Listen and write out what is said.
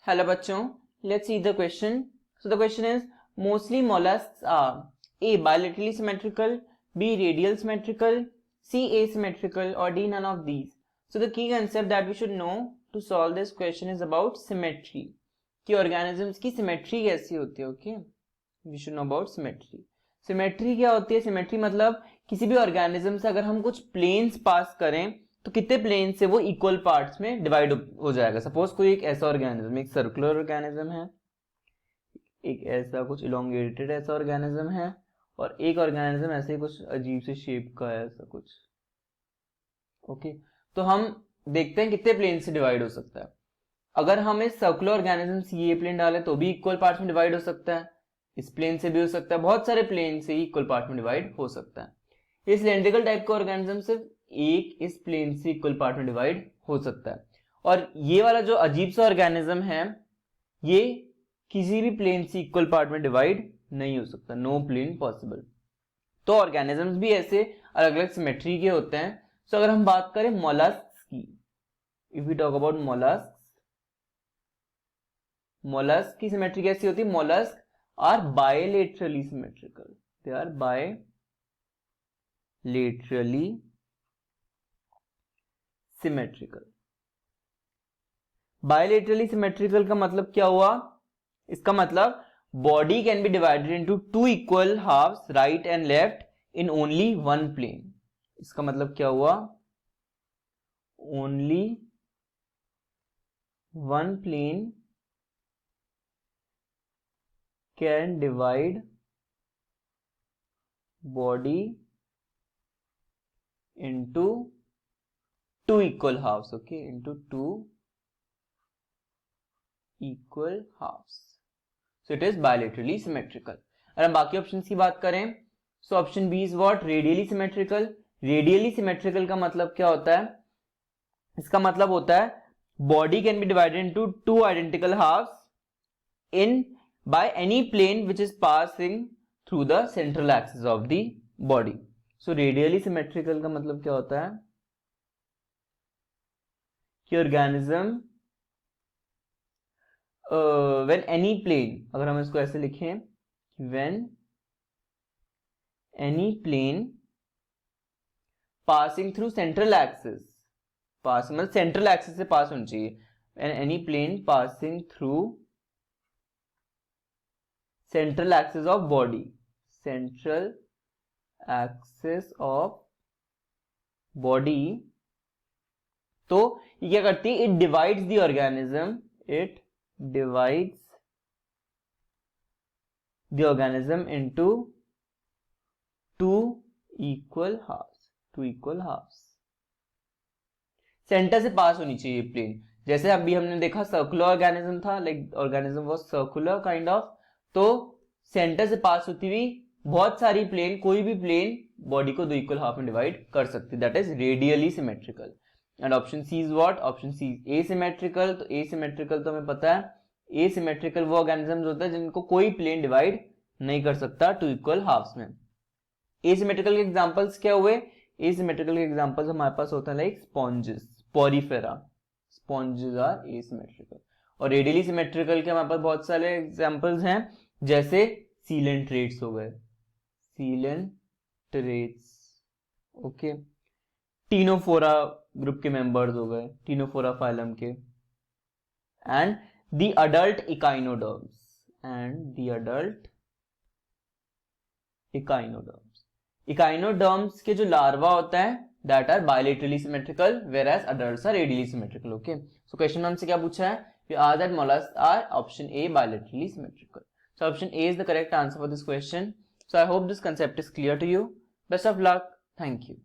Hello बच्चों, let's see the question. So the question is, mostly mollusks are A. bilaterally symmetrical, B. radial symmetrical, C. asymmetrical, or D. none of these. So the key concept that we should know to solve this question is about symmetry. कि organisms की symmetry कैसी होती है. Okay, we should know about symmetry. Symmetry क्या होती है? Symmetry मतलब किसी भी organism से अगर हम कुछ planes पास करें तो कितने प्लेन से वो इक्वल पार्ट्स में डिवाइड हो जाएगा. सपोज कोई एक ऐसा ऑर्गेनिज्म, एक सर्कुलर ऑर्गेनिज्म है, एक ऐसा कुछ इलोंगेटेड ऐसा ऑर्गेनिज्म है, और एक ऑर्गेनिज्म ऐसे ही कुछ अजीब से शेप का है ऐसा कुछ. ओके, तो हम देखते हैं कितने प्लेन से डिवाइड हो सकता है. अगर हम इस सर्कुलर ऑर्गेनिज्म से ये प्लेन डालें तो भी इक्वल पार्ट्स में डिवाइड हो सकता है, इस प्लेन से भी हो सकता है, बहुत सारे प्लेन से ही इक्वल पार्ट में डिवाइड हो सकता है. इस सिलेंड्रिकल टाइप का ऑर्गेनिज्म सिर्फ एक इस प्लेन से इक्वल पार्ट में डिवाइड हो सकता है. और ये वाला जो अजीब सा ऑर्गेनिज्म है ये किसी भी प्लेन से इक्वल पार्ट में डिवाइड नहीं हो सकता. No plane possible. तो ऑर्गेनिजम्स भी ऐसे अलग अलग सिमेट्री के होते हैं. सो अगर हम बात करें मोलस्क्स की, if we talk about mollusc की सिमेट्री कैसी होती है? Mollusc are bilaterally symmetrical. They are bilaterally symmetrical. Bilaterally symmetrical का मतलब क्या हुआ? इसका मतलब body can be divided into two equal halves, right and left, in only one plane. इसका मतलब क्या हुआ? Only one plane can divide body into two equal halves. Okay, into two equal halves. So it is bilaterally symmetrical. अगर हम बाकी options की बात करें, so option B is what? Radially symmetrical. Radially symmetrical का मतलब क्या होता है? इसका मतलब होता है body can be divided into two identical halves in by any plane which is passing through the central axis of the body. So radially symmetrical का मतलब क्या होता है कि ऑर्गेनिज्म व्हेन एनी प्लेन, अगर हम इसको ऐसे लिखें, when any plane passing through central axis, pass मतलब सेंट्रल एक्सिस से पास होनी चाहिए. Any plane passing through central axis of body, central axis of body, तो ये क्या करती है? It divides the organism, it divides the organism into two equal halves. Two equal halves. Centre से pass होनी चाहिए प्लेन. जैसे अभी हमने देखा सर्कुलर ऑर्गेनिज्म था, like organism was circular kind of, तो सेंटर से पास होती हुई बहुत सारी प्लेन, कोई भी प्लेन बॉडी को दो इक्वल हाफ में डिवाइड कर सकती है. That is radially symmetrical. And option C is what? Option C is asymmetrical. तो एसिमेट्रिकल तो हमें पता है, एसिमेट्रिकल वो ऑर्गेनिजम्स होता है जिनको कोई प्लेन डिवाइड नहीं कर सकता टू इक्वल हाफ्स में. एसिमेट्रिकल के एग्जांपल्स क्या हुए? एसिमेट्रिकल के एग्जांपल्स हमारे पास होते हैं like sponges, Porifera. Sponges are asymmetrical. और रेडियली सिमेट्रिकल के हमारे पास बहुत सारे एग्जांपल्स हैं, जैसे सीलेंट्रेट्स हो गए, सीलेंट्रेट्स. ओके, टीनोफोरा ग्रुप के मेंबर्स हो गए, टीनोफोरा फाइलम के. And the adult echinoderms, and the adult echinoderms. Echinoderms के जो लार्वा होता है that are bilaterally symmetrical, whereas adults are radially symmetrical. Okay, so question में हमसे क्या पूछा है? We are that mollusc are option A bilaterally symmetrical. So option A is the correct answer for this question. So I hope this concept is clear to you. Best of luck. Thank you.